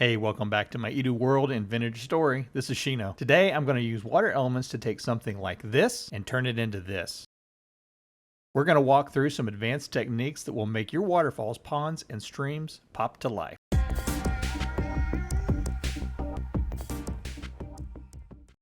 Hey, welcome back to my Edo World and Vintage Story. This is Shino. Today I'm going to use water elements to take something like this and turn it into this. We're going to walk through some advanced techniques that will make your waterfalls, ponds, and streams pop to life.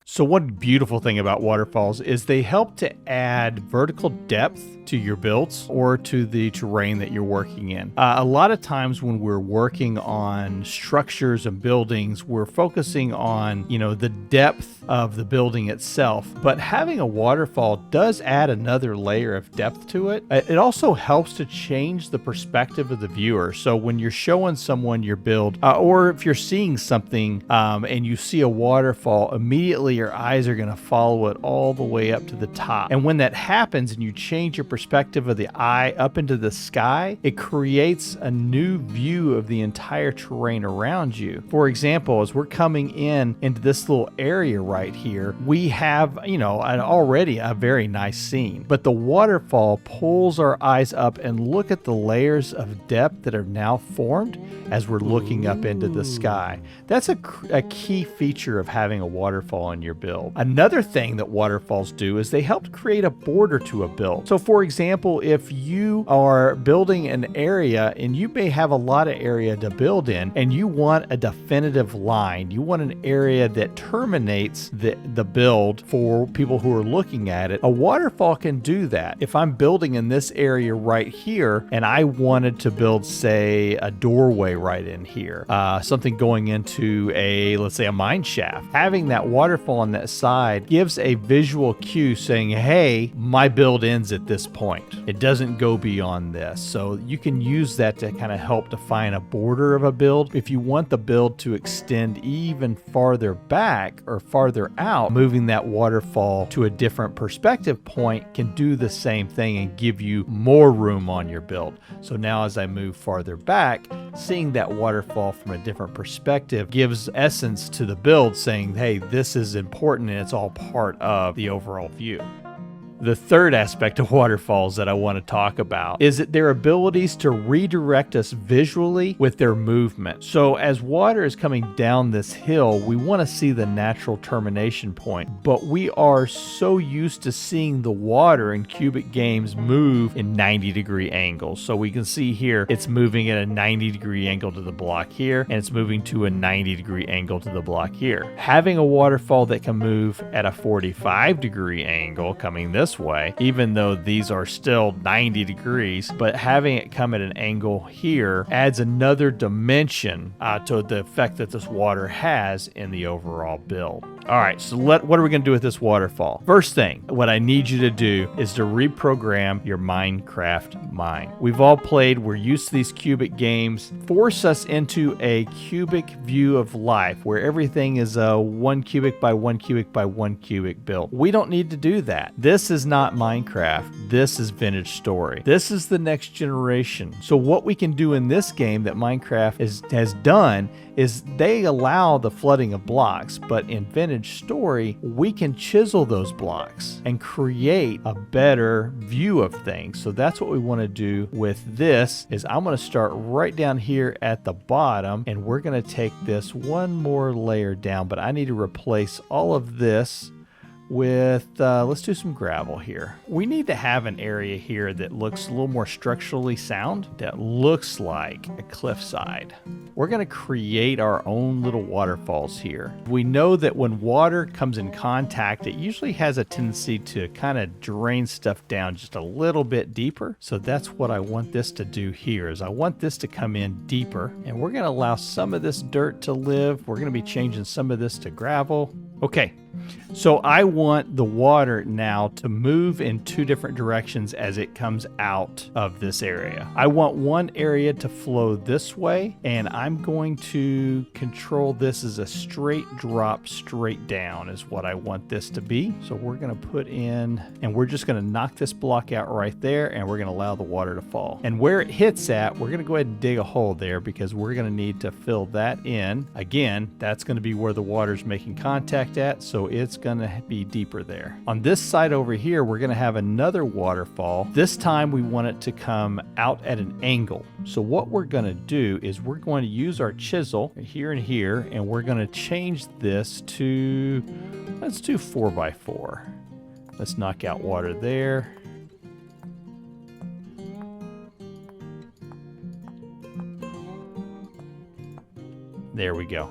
So one beautiful thing about waterfalls is they help to add vertical depth to your builds or to the terrain that you're working in. A lot of times when we're working on structures and buildings, we're focusing on, the depth of the building itself, but having a waterfall does add another layer of depth to it. It also helps to change the perspective of the viewer. So when you're showing someone your build, or if you're seeing something and you see a waterfall, immediately your eyes are going to follow it all the way up to the top. And when that happens and you change your perspective of the eye up into the sky, it creates a new view of the entire terrain around you. For example, as we're coming into this little area right here, we have, already a very nice scene. But the waterfall pulls our eyes up and look at the layers of depth that are now formed as we're looking up into the sky. That's a key feature of having a waterfall in your build. Another thing that waterfalls do is they help create a border to a build. So for example, if you are building an area and you may have a lot of area to build in and you want a definitive line, you want an area that terminates the build for people who are looking at it, a waterfall can do that. If I'm building in this area right here and I wanted to build, say, a doorway right in here, something going into let's say a mine shaft, having that waterfall on that side gives a visual cue saying, hey, my build ends at this point. It doesn't go beyond this. So you can use that to kind of help define a border of a build. If you want the build to extend even farther back or farther out, moving that waterfall to a different perspective point can do the same thing and give you more room on your build. So now as I move farther back, seeing that waterfall from a different perspective gives essence to the build, saying, hey, this is important and it's all part of the overall view. The third aspect of waterfalls that I want to talk about is that their abilities to redirect us visually with their movement. So as water is coming down this hill, we want to see the natural termination point, but we are so used to seeing the water in cubic games move in 90-degree angles. So we can see here, it's moving at a 90-degree angle to the block here, and it's moving to a 90-degree angle to the block here. Having a waterfall that can move at a 45-degree angle coming this way, even though these are still 90 degrees, but having it come at an angle here adds another dimension to the effect that this water has in the overall build. All right, so what are we going to do with this waterfall? First thing, what I need you to do is to reprogram your Minecraft mind. We've all played, we're used to these cubic games. Force us into a cubic view of life where everything is a 1 cubic by 1 cubic by 1 cubic build. We don't need to do that. This is not Minecraft. This is Vintage Story. This is the next generation. So what we can do in this game that Minecraft has done is they allow the flooding of blocks, but in Vintage Story, we can chisel those blocks and create a better view of things. So that's what we want to do with this is I'm going to start right down here at the bottom, and we're going to take this one more layer down, but I need to replace all of this with, let's do some gravel here. We need to have an area here that looks a little more structurally sound, that looks like a cliffside. We're going to create our own little waterfalls here. We know that when water comes in contact, it usually has a tendency to kind of drain stuff down just a little bit deeper. So that's what I want this to do here, is I want this to come in deeper, and we're going to allow some of this dirt to live. We're going to be changing some of this to gravel. Okay, so I want the water now to move in two different directions as it comes out of this area. I want one area to flow this way, and I'm going to control this as a straight drop straight down is what I want this to be. So we're going to put in, and we're just going to knock this block out right there, and we're going to allow the water to fall. And where it hits at, we're going to go ahead and dig a hole there because we're going to need to fill that in. Again, that's going to be where the water's making contact at. So so it's gonna be deeper there. On this side over here, we're gonna have another waterfall. This time we want it to come out at an angle. So what we're gonna do is we're going to use our chisel here and here, and we're gonna change this to, let's do 4x4. Let's knock out water there. There we go.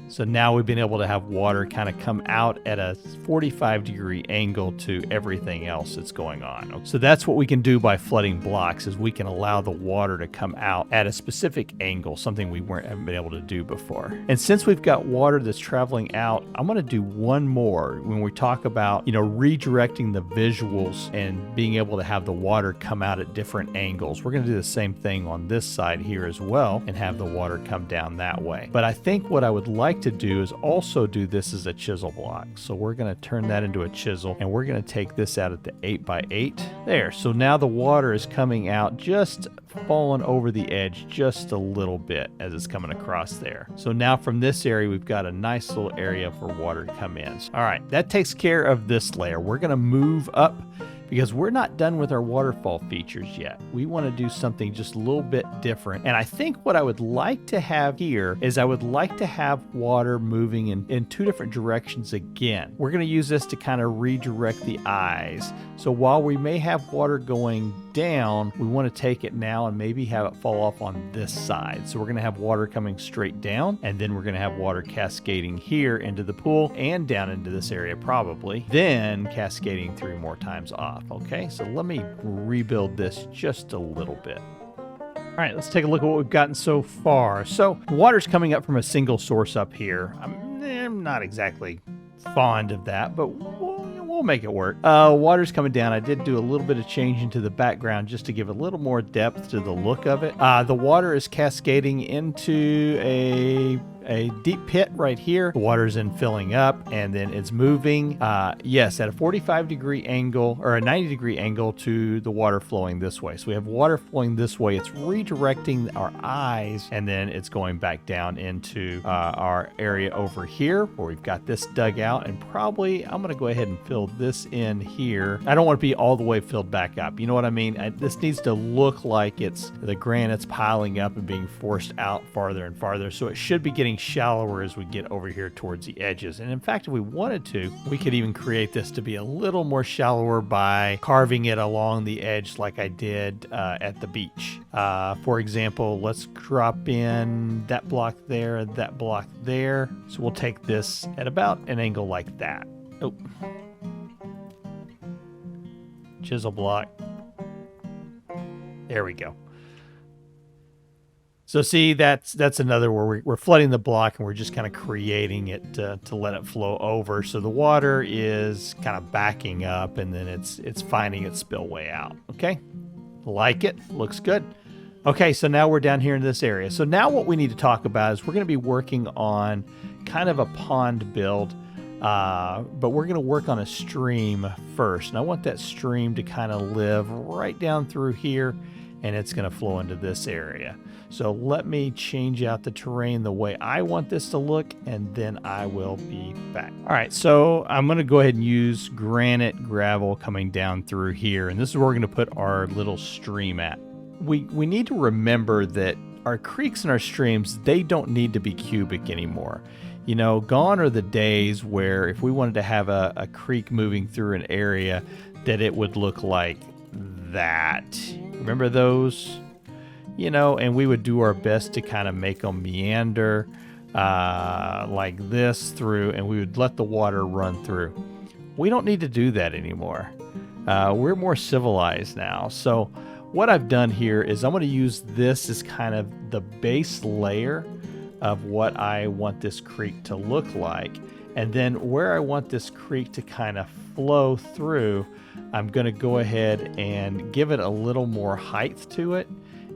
So now we've been able to have water kind of come out at a 45-degree angle to everything else that's going on. So that's what we can do by flooding blocks, is we can allow the water to come out at a specific angle, something we haven't been able to do before. And since we've got water that's traveling out, I'm going to do one more when we talk about, redirecting the visuals and being able to have the water come out at different angles. We're going to do the same thing on this side here as well and have the water come down that way. But I think what I would like to do is also do this as a chisel block. So we're going to turn that into a chisel, and we're going to take this out at the 8x8 there. So now the water is coming out, just falling over the edge just a little bit as it's coming across there. So now from this area, we've got a nice little area for water to come in. All right, that takes care of this layer. We're going to move up, because we're not done with our waterfall features yet. We want to do something just a little bit different. And I think what I would like to have here is I would like to have water moving in two different directions again. We're going to use this to kind of redirect the eyes. So while we may have water going down, we want to take it now and maybe have it fall off on this side. So we're going to have water coming straight down, and then we're going to have water cascading here into the pool and down into this area probably, then cascading 3 more times off. Okay, so let me rebuild this just a little bit. All right, let's take a look at what we've gotten so far. So water's coming up from a single source up here. I'm not exactly fond of that, but we'll make it work. Water's coming down. I did do a little bit of changing to the background just to give a little more depth to the look of it. The water is cascading into a deep pit right here. The water's in filling up, and then it's moving, yes, at a 45-degree angle or a 90-degree angle to the water flowing this way. So we have water flowing this way. It's redirecting our eyes, and then it's going back down into our area over here where we've got this dug out, and probably I'm going to go ahead and fill this in here. I don't want to be all the way filled back up. You know what I mean? This needs to look like it's the granite's piling up and being forced out farther and farther. So it should be getting shallower as we get over here towards the edges. And in fact, if we wanted to, we could even create this to be a little more shallower by carving it along the edge like I did at the beach. For example, let's drop in that block there and that block there. So we'll take this at about an angle like that. Oh. Chisel block. There we go. So see, that's another where we're flooding the block, and we're just kind of creating it to let it flow over. So the water is kind of backing up, and then it's finding its spillway out. Okay, like it, looks good. Okay, so now we're down here in this area. So now what we need to talk about is we're going to be working on kind of a pond build, but we're going to work on a stream first. And I want that stream to kind of live right down through here, and it's going to flow into this area. So let me change out the terrain the way I want this to look, and then I will be back. All right, so I'm going to go ahead and use granite gravel coming down through here, and this is where we're going to put our little stream at. We need to remember that our creeks and our streams, they don't need to be cubic anymore. You know, gone are the days where if we wanted to have a creek moving through an area, that it would look like that. Remember those? You know, and we would do our best to kind of make them meander like this through, and we would let the water run through. We don't need to do that anymore. We're more civilized now. So what I've done here is I'm going to use this as kind of the base layer of what I want this creek to look like. And then where I want this creek to kind of flow through, I'm going to go ahead and give it a little more height to it,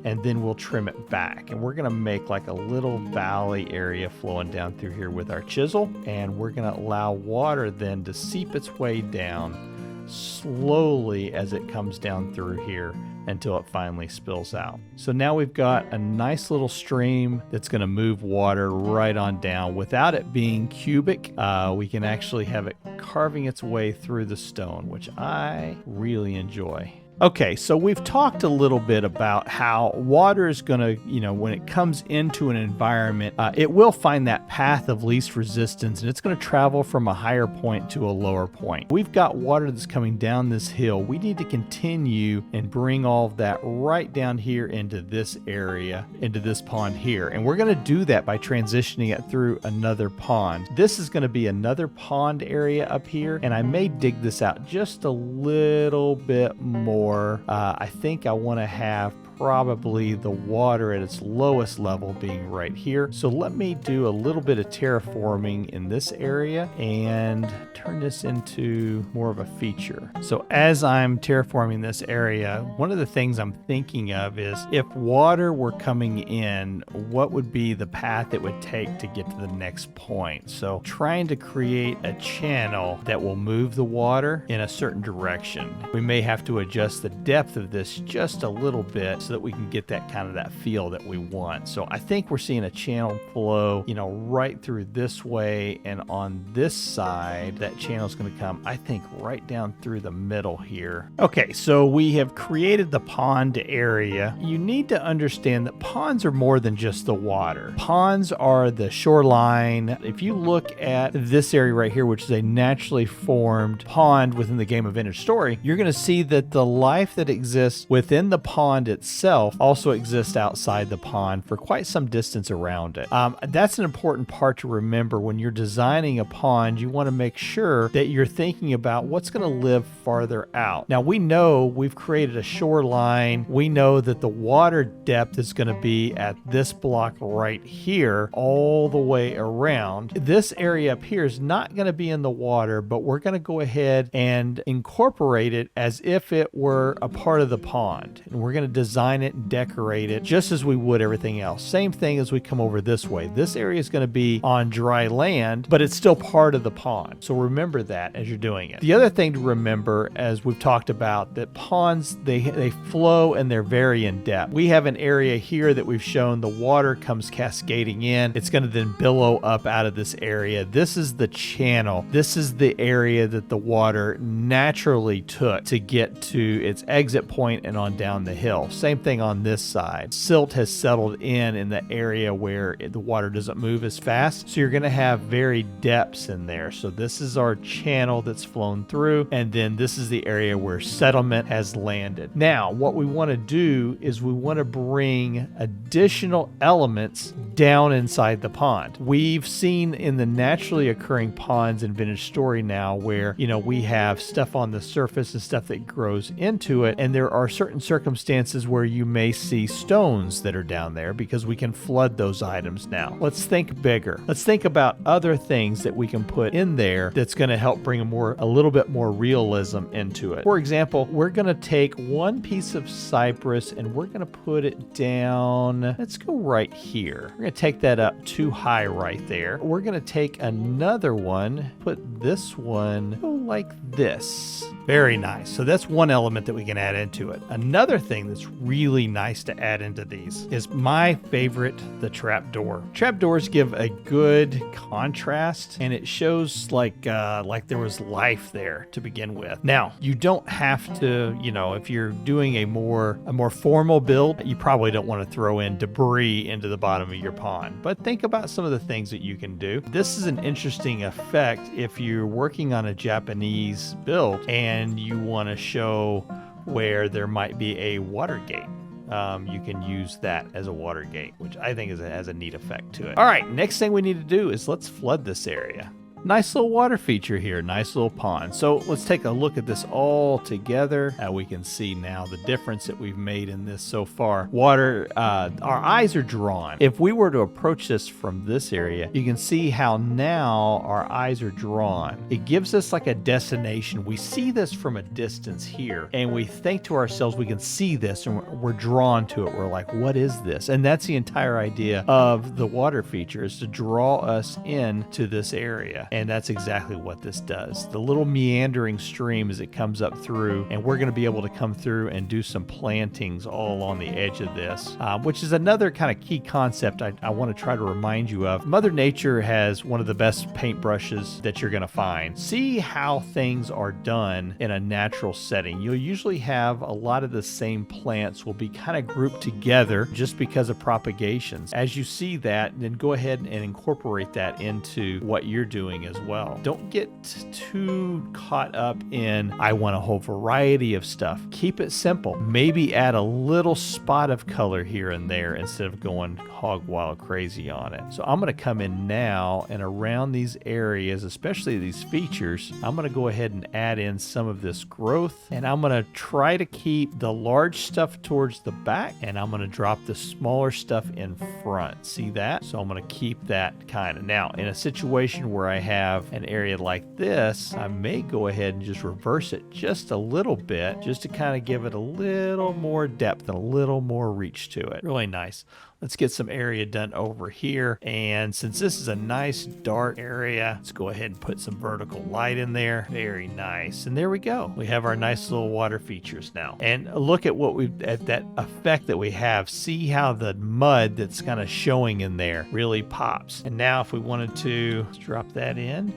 and then we'll trim it back. And we're going to make like a little valley area flowing down through here with our chisel, and we're going to allow water then to seep its way down slowly as it comes down through here until it finally spills out. So now we've got a nice little stream that's going to move water right on down. Without it being cubic, we can actually have it carving its way through the stone, which I really enjoy. Okay, so we've talked a little bit about how water is going to, when it comes into an environment, it will find that path of least resistance, and it's going to travel from a higher point to a lower point. We've got water that's coming down this hill. We need to continue and bring all of that right down here into this area, into this pond here. And we're going to do that by transitioning it through another pond. This is going to be another pond area up here, and I may dig this out just a little bit more. I think I want to have probably the water at its lowest level being right here. So let me do a little bit of terraforming in this area and turn this into more of a feature. So as I'm terraforming this area, one of the things I'm thinking of is if water were coming in, what would be the path it would take to get to the next point? So trying to create a channel that will move the water in a certain direction. We may have to adjust the depth of this just a little bit so that we can get that kind of that feel that we want. So I think we're seeing a channel flow, right through this way, and on this side, that channel is going to come, I think, right down through the middle here. Okay, so we have created the pond area. You need to understand that ponds are more than just the water. Ponds are the shoreline. If you look at this area right here, which is a naturally formed pond within the game of Vintage Story, you're going to see that the life that exists within the pond itself also exists outside the pond for quite some distance around it. That's an important part to remember when you're designing a pond. You want to make sure that you're thinking about what's going to live farther out. Now we know we've created a shoreline. We know that the water depth is going to be at this block right here all the way around. This area up here is not going to be in the water, but we're going to go ahead and incorporate it as if it were a part of the pond. And we're going to design it and decorate it just as we would everything else. Same thing as we come over this way. This area is going to be on dry land, but it's still part of the pond. So remember that as you're doing it. The other thing to remember, as we've talked about, that ponds, they flow and they're very in depth. We have an area here that we've shown the water comes cascading in. It's going to then billow up out of this area. This is the channel. This is the area that the water naturally took to get to its exit point and on down the hill. Same thing on this side. Silt has settled in the area where the water doesn't move as fast. So you're going to have varied depths in there. So this is our channel that's flown through, and then this is the area where settlement has landed. Now, what we want to do is we want to bring additional elements down inside the pond. We've seen in the naturally occurring ponds in Vintage Story now where, we have stuff on the surface and stuff that grows into it, and there are certain circumstances where you may see stones that are down there because we can flood those items now. Let's think bigger. Let's think about other things that we can put in there that's going to help bring a little bit more realism into it. For example, we're going to take one piece of cypress and we're going to put it down. Let's go right here. We're going to take that up too high right there. We're going to take another one, put this one like this. Very nice. So that's one element that we can add into it. Another thing that's really nice to add into these is my favorite, the trapdoor. Trapdoors give a good contrast, and it shows like there was life there to begin with. Now, you don't have to, if you're doing a more formal build, you probably don't want to throw in debris into the bottom of your pond. But think about some of the things that you can do. This is an interesting effect if you're working on a Japanese build and you want to show where there might be a water gate. You can use that as a water gate, which I think has a neat effect to it. All right, next thing we need to do is let's flood this area. Nice little water feature here, nice little pond. So let's take a look at this all together. We can see now the difference that we've made in this so far. Water, our eyes are drawn. If we were to approach this from this area, you can see how now our eyes are drawn. It gives us like a destination. We see this from a distance here, and we think to ourselves, we can see this, and we're drawn to it. We're like, what is this? And that's the entire idea of the water feature, is to draw us into this area. And that's exactly what this does. The little meandering stream as it comes up through, and we're going to be able to come through and do some plantings all along the edge of this, which is another kind of key concept I want to try to remind you of. Mother Nature has one of the best paintbrushes that you're going to find. See how things are done in a natural setting. You'll usually have a lot of the same plants will be kind of grouped together just because of propagations. As you see that, then go ahead and incorporate that into what you're doing as well. Don't get too caught up in, I want a whole variety of stuff. Keep it simple. Maybe add a little spot of color here and there instead of going hog wild crazy on it. So I'm going to come in now and around these areas, especially these features, I'm going to go ahead and add in some of this growth, and I'm going to try to keep the large stuff towards the back, and I'm going to drop the smaller stuff in front. See that? So I'm going to keep that kind of. Now, in a situation where I have an area like this, I may go ahead and just reverse it just a little bit, just to kind of give it a little more depth and a little more reach to it. Really nice. Let's get some area done over here. And since this is a nice dark area, let's go ahead and put some vertical light in there. Very nice. And there we go. We have our nice little water features now. And look at at that effect that we have. See how the mud that's kind of showing in there really pops. And now if we wanted to, let's drop that in.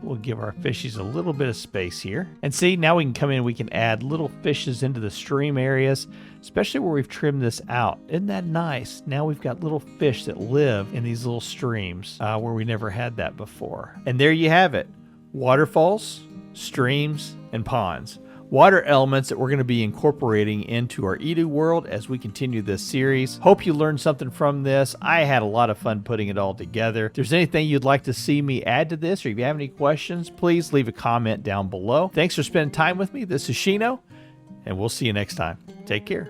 We'll give our fishies a little bit of space here. And see, now we can come in, we can add little fishes into the stream areas, especially where we've trimmed this out. Isn't that nice? Now we've got little fish that live in these little streams where we never had that before. And there you have it. Waterfalls, streams, and ponds. Water elements that we're going to be incorporating into our Edo World as we continue this series. Hope you learned something from this. I had a lot of fun putting it all together. If there's anything you'd like to see me add to this, or if you have any questions, please leave a comment down below. Thanks for spending time with me. This is Shino, and we'll see you next time. Take care.